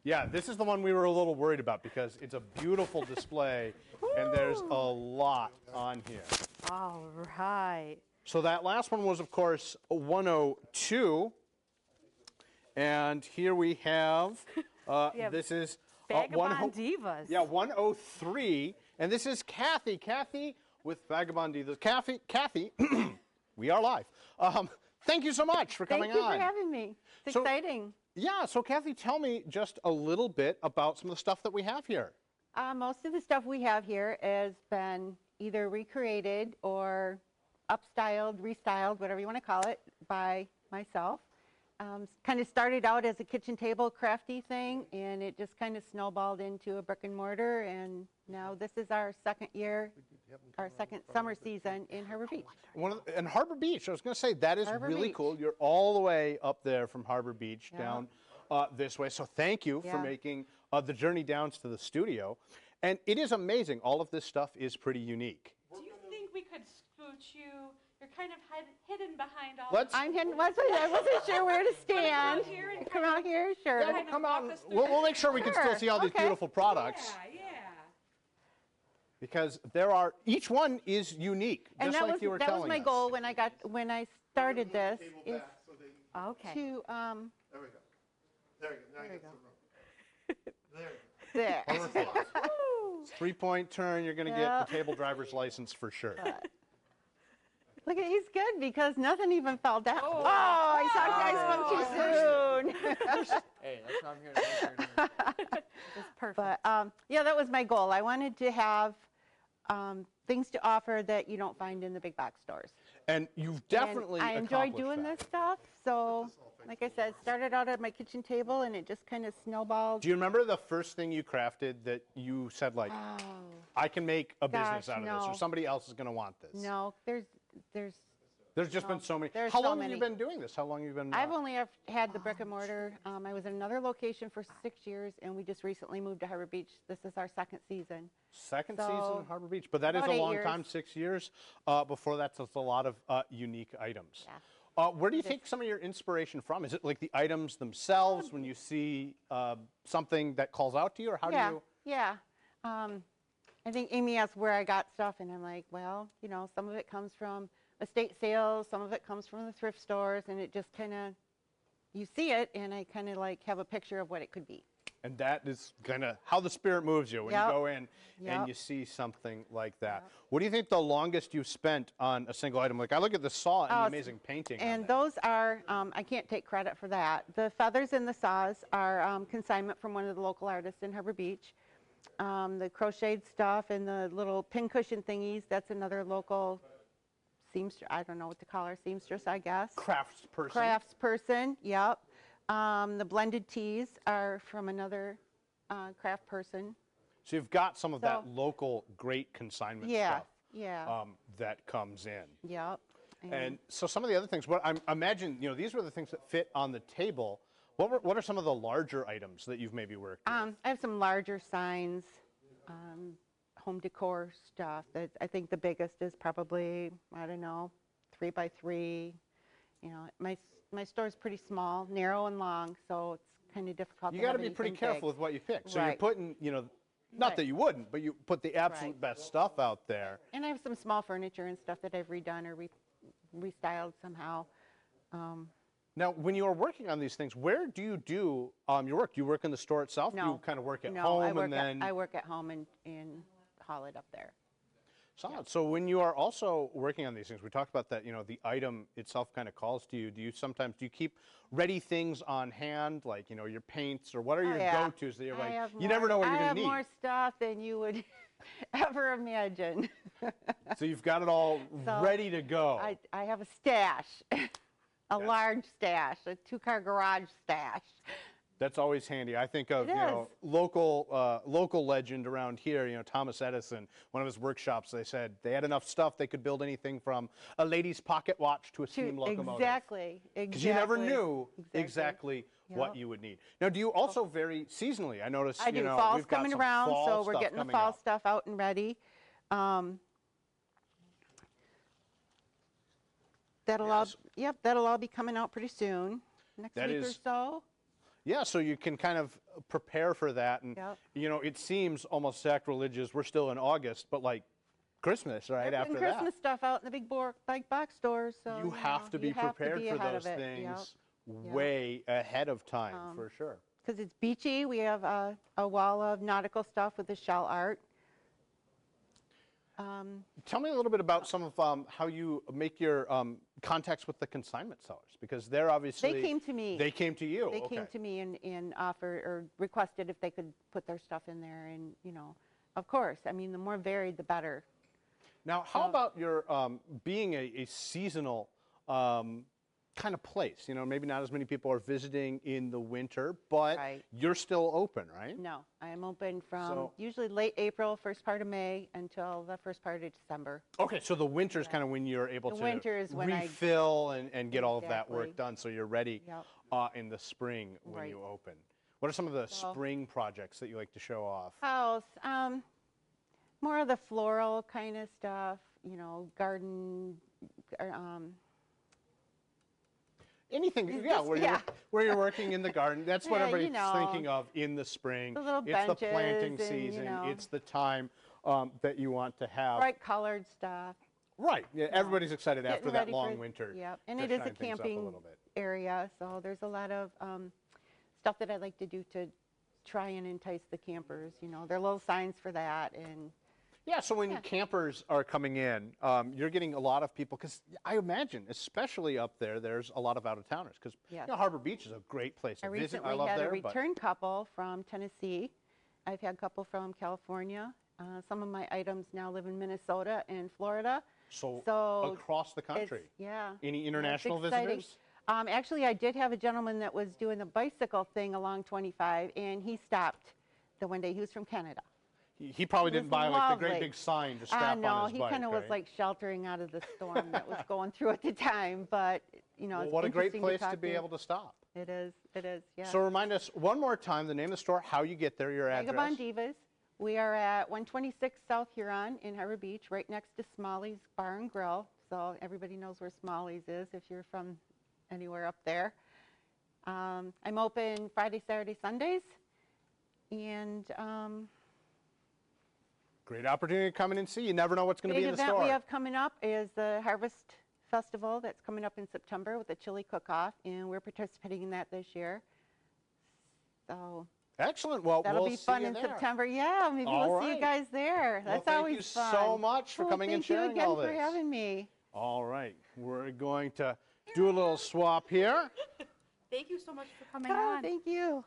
Yeah, this is the one we were a little worried about because it's a beautiful display and there's a lot on here. All right. So that last one was, of course, 102. And here we have, this is Vagabond Divas. Yeah, 103. And this is Kathy. Kathy with Vagabond Divas. Kathy, we are live. Thank you so much for coming on. Thank you for having me. It's exciting. Yeah, so Kathy, tell me just a little bit about some of the stuff that we have here. Most of the stuff we have here has been either recreated or upstyled, restyled, whatever you want to call it, by myself. Kind of started out as a kitchen table crafty thing, and it just kind of snowballed into a brick and mortar, and now this is our second year, our second summer season in Harbor Beach. And Harbor Beach, I was going to say, that is really cool. You're all the way up there from Harbor Beach down this way, so thank you for making the journey down to the studio. And it is amazing. All of this stuff is pretty unique. Do you think we could scooch you? You're kind of hidden behind all I'm hidden. I wasn't sure where to stand. Come out here? Sure. Yeah, come out. We'll make sure we can still see all these beautiful products. Yeah. Because each one is unique, and just like you were telling us. That was my goal when I started this. Is okay. To There we go. There you go. there. Perfect. 3-point turn. You're going to get the table driver's license for sure. Look at, he's good because nothing even fell down. Oh, I spoke too soon. Hey, that's what I'm here to make. It's perfect. But yeah, that was my goal. I wanted to have things to offer that you don't find in the big box stores. And you've definitely I enjoy doing this stuff. So, like I said, started out at my kitchen table, and it just kind of snowballed. Do you remember the first thing you crafted that you said, like, I can make a business out of this, or somebody else is going to want this? No, there's just been so many. There's How so long many. have you been doing this? How long have you been? I've only had the brick and mortar. I was in another location for 6 years, and we just recently moved to Harbor Beach. This is our second season. Second season in Harbor Beach, but that is a long time, 6 years. Before that's a lot of unique items. Yeah. Where do you take some of your inspiration from? Is it like the items themselves when you see something that calls out to you, or how do you? Yeah. I think Amy asked where I got stuff, and I'm like, well, you know, some of it comes from estate sales, some of it comes from the thrift stores, and it just kind of, you see it, and I kind of like have a picture of what it could be. And that is kind of how the spirit moves you when you go in and you see something like that. What do you think the longest you've spent on a single item? Like, I look at the saw and the amazing painting. And those are, I can't take credit for that. The feathers and the saws are consignment from one of the local artists in Harbor Beach. The crocheted stuff and the little pincushion thingies, that's another local seamstress, I don't know what to call her, seamstress, I guess. Craftsperson, yep. The blended teas are from another craft person. So you've got some of that local great consignment stuff that comes in. Yep. And so some of the other things, what I imagine, you know, these were the things that fit on the table. What are some of the larger items that you've maybe worked with? I have some larger signs, home decor stuff. That I think the biggest is probably, I don't know, 3 by 3. You know, my store is pretty small, narrow and long, so it's kind of difficult. You got to be pretty careful with what you pick. So you're putting, you know, not that you wouldn't, but you put the absolute best stuff out there. And I have some small furniture and stuff that I've redone or restyled somehow. Now, when you are working on these things, where do you do your work? Do you work in the store itself? No. Do you kind of work at No, home and then? I work at home and haul it up there. Solid. Yeah. So when you are also working on these things, we talked about that, you know, the item itself kind of calls to you. Do you keep ready things on hand, like, you know, your paints, or what are your go-tos that you're like, you never know what you're going to need? I have more stuff than you would ever imagine. So you've got it all ready to go. I have a stash, a large stash, a 2-car garage stash. That's always handy. I think of, you know, local legend around here, you know, Thomas Edison, one of his workshops, they said they had enough stuff they could build anything from a lady's pocket watch to a steam locomotive. Exactly. Because you never knew exactly what you would need. Now, do you also vary seasonally? I noticed, I do. You know, Fall's we've got coming some around, fall so we're stuff getting the coming fall out. stuff out and ready. That'll all be coming out pretty soon, next week or so. Yeah, so you can kind of prepare for that. And, Yep. you know, it seems almost sacrilegious. We're still in August, but like Christmas, right They're after putting Christmas stuff out in the big box stores. So that. You have to be you have to prepared be for ahead those of it. things Yep. way ahead of time, for sure. Because it's beachy. We have a wall of nautical stuff with the shell art. Tell me a little bit about some of how you make your contacts with the consignment sellers, because they're obviously... They came to me. They came to you, They okay. came to me and offered or requested if they could put their stuff in there. And, you know, of course, I mean, the more varied, the better. Now, how about your being a seasonal kind of place? You know, maybe not as many people are visiting in the winter, but Right. you're still open, right? No, I am open from So- usually late April, first part of May, until the first part of December. Okay, so the winter's kind of when you're able The to winter is when I- refill and get all of that work Exactly. done, so you're ready Yep. in the spring when Right. you open. What are some of the So- spring projects that you like to show off? House, more of the floral kind of stuff, you know, garden, Anything, It's yeah, just- where yeah. where you're working in the garden. That's what Yeah, you everybody's know, thinking of in the spring. the little It's the planting benches and, you season. know. It's the time that you want to have. bright colored stuff. Right. Yeah, everybody's excited Getting after that ready long for- winter. Yep, and to it is a shine things up camping little bit. area, so there's a lot of stuff that I like to do to try and entice the campers. You know, there are little signs for that, and Yeah, so when campers are coming in, you're getting a lot of people, because I imagine, especially up there, there's a lot of out-of-towners, because Yes. you know, Harbor Beach is a great place I to visit. recently I love had there, a but return couple from Tennessee. I've had a couple from California. Some of my items now live in Minnesota and Florida. so So across the it's- country. yeah. Any Yeah, it's international exciting. visitors? Actually, I did have a gentleman that was doing the bicycle thing along 25, and he stopped the one day. He was from Canada. He probably It didn't was buy like the great lovely. big sign to strap No, on his he bike, kind of was right? like sheltering out of the storm that was going through at the time. But you know, Well, it's what a great interesting place talk to be able to stop. It is. It is. Yeah. So remind us one more time the name of the store, how you get there, your address. Vagabond Divas. We are at 126 South Huron in Harbor Beach, right next to Smalley's Bar and Grill. So everybody knows where Smalley's is if you're from anywhere up there. I'm open Friday, Saturday, Sundays, and Great opportunity to come in and see. You never know what's going to big be in the event store. we have coming up is the Harvest Festival that's coming up in September with the chili cook-off, and we're participating in that this year. So Excellent. Well, that'll we'll be see fun you in there. September. Yeah, maybe All we'll see you right. guys there. Well, That's thank always you fun. so much for coming and sharing all Thank you this. again for having me. All right. We're going to do a little swap here. Thank you so much for coming Oh, on. thank you.